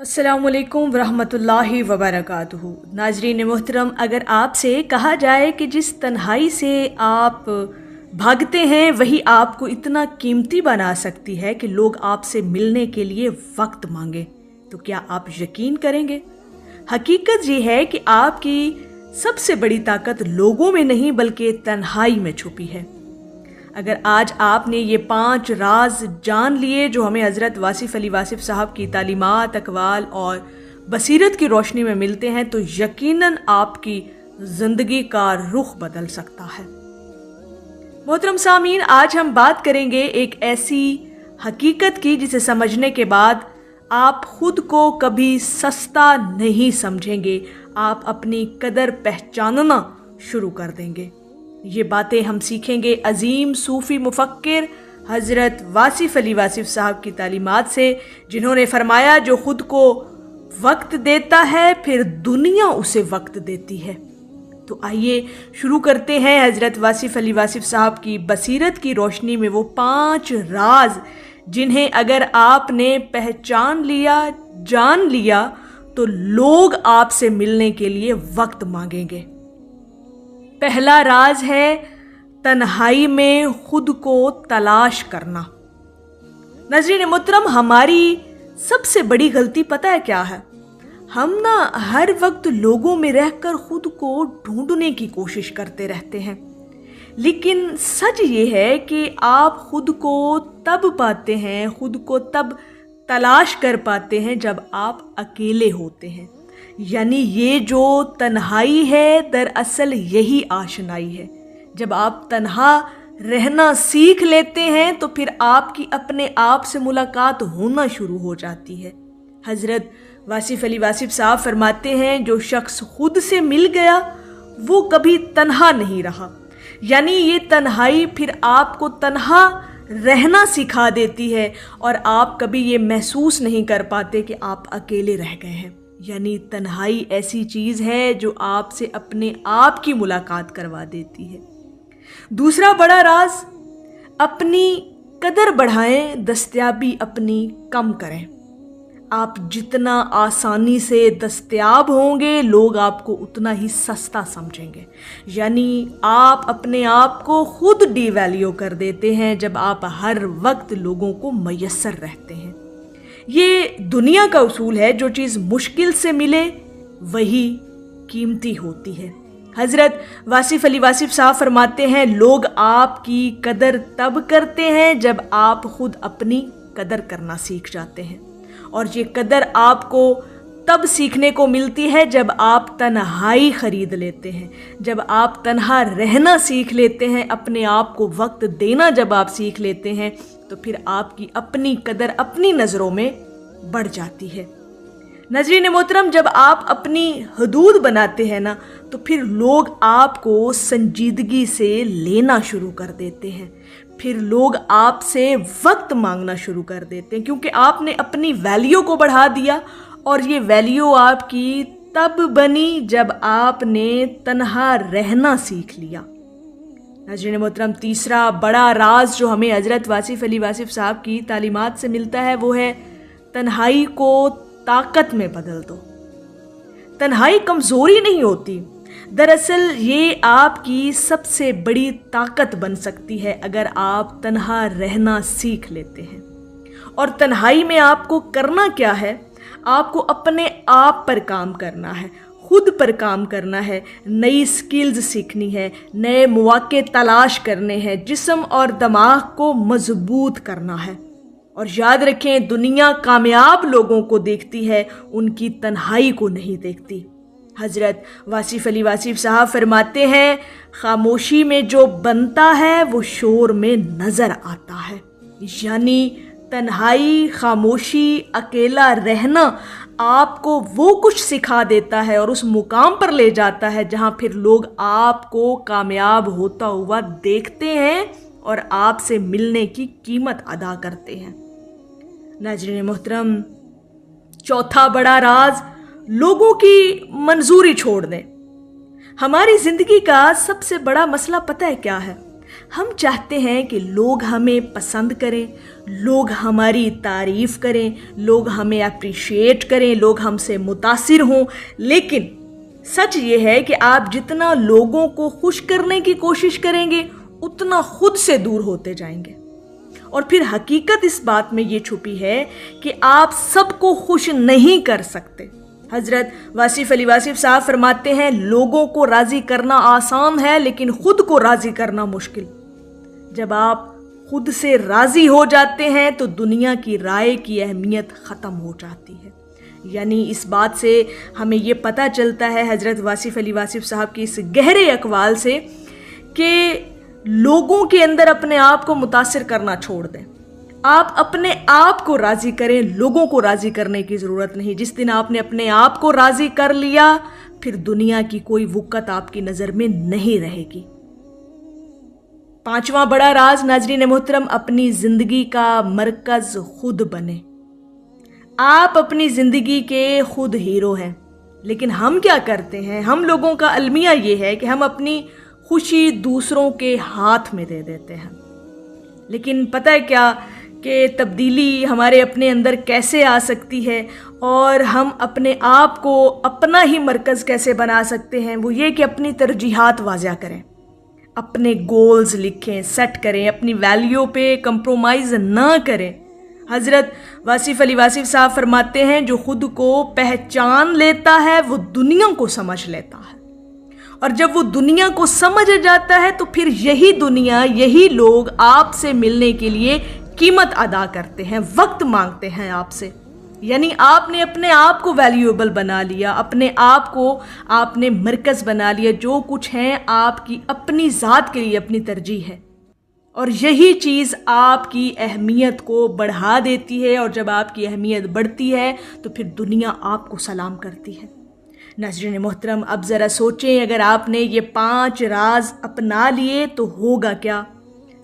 अस्सलामुअलैकुम वरहमतुल्लाहि वबरकातुहू। नाजरीन मोहतरम, अगर आपसे कहा जाए कि जिस तन्हाई से आप भागते हैं वही आपको इतना कीमती बना सकती है कि लोग आपसे मिलने के लिए वक्त मांगे, तो क्या आप यकीन करेंगे? हकीकत ये है कि आपकी सबसे बड़ी ताकत लोगों में नहीं बल्कि तन्हाई में छुपी है। अगर आज आपने ये 5 राज जान लिए जो हमें हज़रत वासिफ़ अली वासिफ़ साहब की तालीमात, अक़वाल और बसीरत की रोशनी में मिलते हैं, तो यकीनन आपकी ज़िंदगी का रुख बदल सकता है। मोहतरम सामीन, आज हम बात करेंगे एक ऐसी हकीकत की जिसे समझने के बाद आप खुद को कभी सस्ता नहीं समझेंगे, आप अपनी कदर पहचानना शुरू कर देंगे। ये बातें हम सीखेंगे अजीम सूफ़ी मुफ़क्किर हज़रत वासिफ़ अली वासिफ़ साहब की तालीमात से, जिन्होंने फरमाया जो ख़ुद को वक्त देता है फिर दुनिया उसे वक्त देती है। तो आइए शुरू करते हैं हज़रत वासिफ़ अली वासिफ़ साहब की बसीरत की रोशनी में वो 5 राज जिन्हें अगर आपने पहचान लिया, जान लिया, तो लोग आपसे मिलने के लिए वक्त मांगेंगे। पहला राज है तन्हाई में खुद को तलाश करना। नज़रीन मोहतरम, हमारी सबसे बड़ी गलती पता है क्या है? हम ना हर वक्त लोगों में रहकर खुद को ढूंढने की कोशिश करते रहते हैं, लेकिन सच ये है कि आप खुद को तब पाते हैं, खुद को तब तलाश कर पाते हैं जब आप अकेले होते हैं। यानी ये जो तन्हाई है दरअसल यही आशनाई है। जब आप तन्हा रहना सीख लेते हैं तो फिर आपकी अपने आप से मुलाकात होना शुरू हो जाती है। हज़रत वासिफ़ अली वासिफ़ साहब फरमाते हैं जो शख्स खुद से मिल गया वो कभी तन्हा नहीं रहा। यानी ये तन्हाई फिर आपको तन्हा रहना सिखा देती है और आप कभी ये महसूस नहीं कर पाते कि आप अकेले रह गए हैं। यानी तन्हाई ऐसी चीज़ है जो आपसे अपने आप की मुलाकात करवा देती है। दूसरा बड़ा राज, अपनी कदर बढ़ाएं, दस्तयाबी अपनी कम करें। आप जितना आसानी से दस्तयाब होंगे लोग आपको उतना ही सस्ता समझेंगे। यानी आप अपने आप को खुद डिवैल्यू कर देते हैं जब आप हर वक्त लोगों को मयस्सर रहते हैं। ये दुनिया का उसूल है, जो चीज़ मुश्किल से मिले वही कीमती होती है। हज़रत वासिफ़ अली वासिफ़ साहब फरमाते हैं लोग आपकी कदर तब करते हैं जब आप खुद अपनी कदर करना सीख जाते हैं, और ये कदर आपको तब सीखने को मिलती है जब आप तन्हाई ख़रीद लेते हैं, जब आप तन्हा रहना सीख लेते हैं, अपने आप को वक्त देना जब आप सीख लेते हैं, तो फिर आपकी अपनी कदर अपनी नज़रों में बढ़ जाती है। नज़रीन मोहतरम, जब आप अपनी हदूद बनाते हैं ना, तो फिर लोग आपको संजीदगी से लेना शुरू कर देते हैं। फिर लोग आपसे वक्त मांगना शुरू कर देते हैं, क्योंकि आपने अपनी वैल्यू को बढ़ा दिया, और ये वैल्यू आपकी तब बनी जब आपने तन्हा रहना सीख लिया। नाज़रीन मोहतरम, तीसरा बड़ा राज जो हमें हज़रत वासिफ़ अली वासिफ़ साहब की तालीमात से मिलता है वो है तन्हाई को ताकत में बदल दो। तन्हाई कमज़ोरी नहीं होती, दरअसल ये आपकी सबसे बड़ी ताकत बन सकती है अगर आप तन्हा रहना सीख लेते हैं। और तन्हाई में आपको करना क्या है? आपको अपने आप पर काम करना है, खुद पर काम करना है, नई स्किल्स सीखनी है, नए मौके तलाश करने हैं, जिस्म और दिमाग को मजबूत करना है। और याद रखें, दुनिया कामयाब लोगों को देखती है, उनकी तन्हाई को नहीं देखती। हज़रत वासिफ़ अली वासिफ़ साहब फरमाते हैं खामोशी में जो बनता है वो शोर में नज़र आता है। यानी तन्हाई, खामोशी, अकेला रहना आपको वो कुछ सिखा देता है और उस मुकाम पर ले जाता है जहाँ फिर लोग आपको कामयाब होता हुआ देखते हैं और आपसे मिलने की कीमत अदा करते हैं। नाज़रीन मोहतरम, चौथा बड़ा राज, लोगों की मंजूरी छोड़ दें। हमारी ज़िंदगी का सबसे बड़ा मसला पता है क्या है? हम चाहते हैं कि लोग हमें पसंद करें, लोग हमारी तारीफ़ करें, लोग हमें अप्रिशिएट करें, लोग हमसे मुतासिर हों। लेकिन सच ये है कि आप जितना लोगों को खुश करने की कोशिश करेंगे उतना खुद से दूर होते जाएंगे। और फिर हकीकत इस बात में ये छुपी है कि आप सबको खुश नहीं कर सकते। हज़रत वासिफ़ अली वासिफ़ साहब फरमाते हैं, लोगों को राज़ी करना आसान है लेकिन खुद को राज़ी करना मुश्किल। जब आप खुद से राज़ी हो जाते हैं तो दुनिया की राय की अहमियत ख़त्म हो जाती है। यानी इस बात से हमें ये पता चलता है हज़रत वासिफ़ अली वासिफ़ साहब की इस गहरे अक़वाल से कि लोगों के अंदर अपने आप को मुतासिर करना छोड़ दें। आप अपने आप को राज़ी करें, लोगों को राज़ी करने की ज़रूरत नहीं। जिस दिन आपने अपने आप को राज़ी कर लिया फिर दुनिया की कोई वक़्त आपकी नज़र में नहीं रहेगी। पांचवा बड़ा राज नाज़रीन मोहतरम, अपनी ज़िंदगी का मरकज़ खुद बने। आप अपनी ज़िंदगी के खुद हीरो हैं। लेकिन हम क्या करते हैं, हम लोगों का अलमिया ये है कि हम अपनी खुशी दूसरों के हाथ में दे देते हैं। लेकिन पता है क्या कि तब्दीली हमारे अपने अंदर कैसे आ सकती है और हम अपने आप को अपना ही मरकज़ कैसे बना सकते हैं। वो ये कि अपनी तरजीहात वाज़ा करें, अपने गोल्स लिखें, सेट करें, अपनी वैल्यू पे कंप्रोमाइज़ ना करें। हज़रत वासिफ़ अली वासिफ़ साहब फरमाते हैं, जो खुद को पहचान लेता है वो दुनिया को समझ लेता है, और जब वो दुनिया को समझ जाता है तो फिर यही दुनिया, यही लोग आपसे मिलने के लिए कीमत अदा करते हैं, वक्त मांगते हैं आपसे। यानी आपने अपने आप को वैल्यूएबल बना लिया, अपने आप को आपने मरकज़ बना लिया। जो कुछ है आपकी अपनी ज़ात के लिए अपनी तरजीह है, और यही चीज़ आपकी अहमियत को बढ़ा देती है। और जब आपकी अहमियत बढ़ती है तो फिर दुनिया आपको सलाम करती है। नाज़रीन मोहतरम, अब ज़रा सोचें, अगर आपने ये 5 राज अपना लिए तो होगा क्या।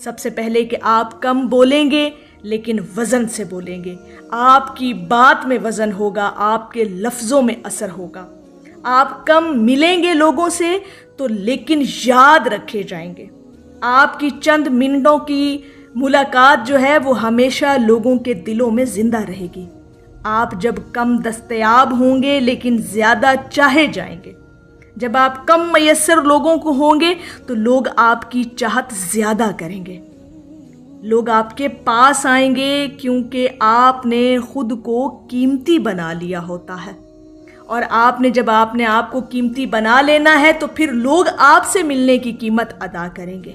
सबसे पहले कि आप कम बोलेंगे लेकिन वज़न से बोलेंगे। आपकी बात में वज़न होगा, आपके लफ्ज़ों में असर होगा। आप कम मिलेंगे लोगों से तो लेकिन याद रखे जाएंगे। आपकी चंद मिनटों की मुलाकात जो है वो हमेशा लोगों के दिलों में ज़िंदा रहेगी। आप जब कम दस्तयाब होंगे लेकिन ज़्यादा चाहे जाएंगे। जब आप कम मयस्सर लोगों को होंगे तो लोग आपकी चाहत ज़्यादा करेंगे। लोग आपके पास आएंगे क्योंकि आपने खुद को कीमती बना लिया होता है। और जब आपने आप को कीमती बना लेना है तो फिर लोग आपसे मिलने की कीमत अदा करेंगे।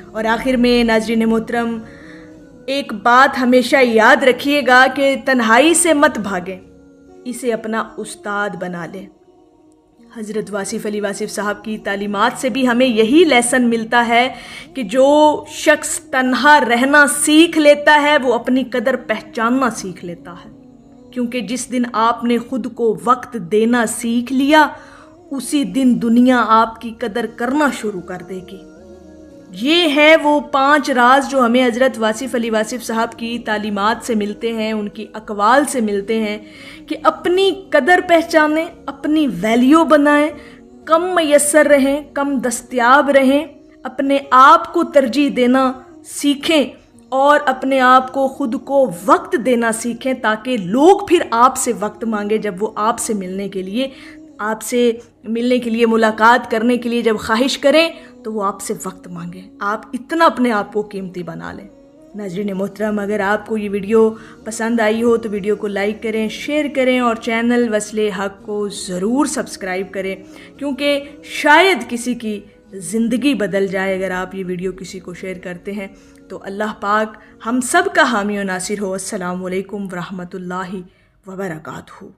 और आखिर में नाज़रीन मोहतरम, एक बात हमेशा याद रखिएगा कि तन्हाई से मत भागें, इसे अपना उस्ताद बना लें। हज़रत वासिफ़ अली वासिफ़ साहब की तालीमात से भी हमें यही लेसन मिलता है कि जो शख्स तन्हा रहना सीख लेता है वो अपनी कदर पहचानना सीख लेता है। क्योंकि जिस दिन आपने खुद को वक्त देना सीख लिया उसी दिन दुनिया आपकी कदर करना शुरू कर देगी। ये है वो 5 राज जो हमें हज़रत वासिफ़ अली वासिफ़ साहब की तालीमात से मिलते हैं, उनकी अक़वाल से मिलते हैं कि अपनी कदर पहचानें, अपनी वैल्यू बनाएं, कम मयस्सर रहें, कम दस्तयाब रहें, अपने आप को तरजीह देना सीखें और अपने आप को खुद को वक्त देना सीखें, ताकि लोग फिर आपसे वक्त मांगे। जब वो आपसे मिलने के लिए मुलाकात करने के लिए जब ख्वाहिश करें तो वो आपसे वक्त मांगे। आप इतना अपने आप को कीमती बना लें। नाज़रीन मोहतरम, अगर आपको ये वीडियो पसंद आई हो तो वीडियो को लाइक करें, शेयर करें और चैनल वस्ले हक को ज़रूर सब्सक्राइब करें, क्योंकि शायद किसी की ज़िंदगी बदल जाए अगर आप ये वीडियो किसी को शेयर करते हैं। तो अल्लाह पाक हम सब का हामी और नासिर हो। अस्सलामु अलैकुम व रहमतुल्लाहि व बरकातहू।